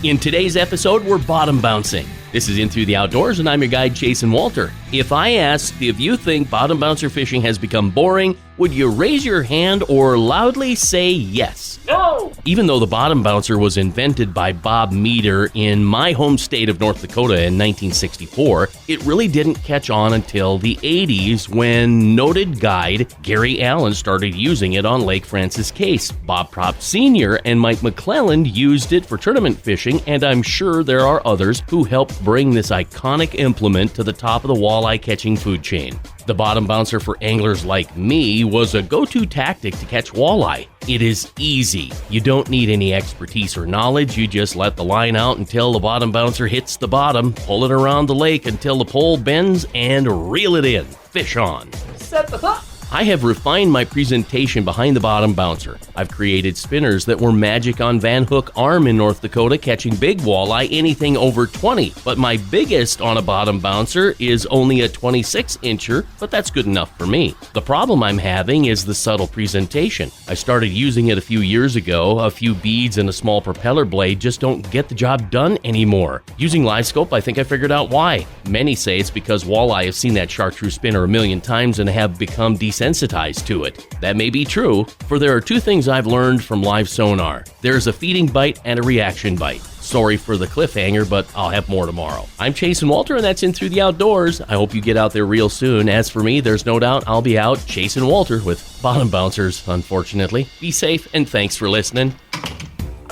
In today's episode, we're bottom bouncing. This is In Through the Outdoors, and I'm your guide, Jason Walter. If I asked if you think bottom bouncer fishing has become boring, would you raise your hand or loudly say yes? No! Even though the bottom bouncer was invented by Bob Meader in my home state of North Dakota in 1964, it really didn't catch on until the 80s when noted guide Gary Allen started using it on Lake Francis Case. Bob Propp Sr. and Mike McClelland used it for tournament fishing, and I'm sure there are others who helped bring this iconic implement to the top of the walleye catching food chain. The bottom bouncer for anglers like me was a go-to tactic to catch walleye. It is easy. You don't need any expertise or knowledge. You just let the line out until the bottom bouncer hits the bottom, pull it around the lake until the pole bends, and reel it in. Fish on. Set the hook. I have refined my presentation behind the bottom bouncer. I've created spinners that were magic on Van Hook Arm in North Dakota, catching big walleye, anything over 20. But my biggest on a bottom bouncer is only a 26-incher, but that's good enough for me. The problem I'm having is the subtle presentation. I started using it a few years ago. A few beads and a small propeller blade just don't get the job done anymore. Using live scope, I think I figured out why. Many say it's because walleye have seen that chartreuse spinner a million times and have become desensitized to it. That may be true, for there are two things I've learned from live sonar. There's a feeding bite and a reaction bite. Sorry for the cliffhanger, but I'll have more tomorrow. I'm Jason Walter, and that's In Through the Outdoors. I hope you get out there real soon. As for me, there's no doubt I'll be out chasing Walter with bottom bouncers, unfortunately. Be safe, and thanks for listening.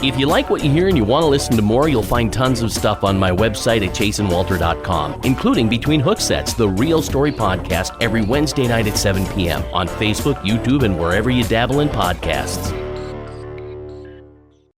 If you like what you hear and you want to listen to more, you'll find tons of stuff on my website at jasonwalter.com, including Between Hook Sets, the Real Story podcast, every Wednesday night at 7 p.m. on Facebook, YouTube, and wherever you dabble in podcasts.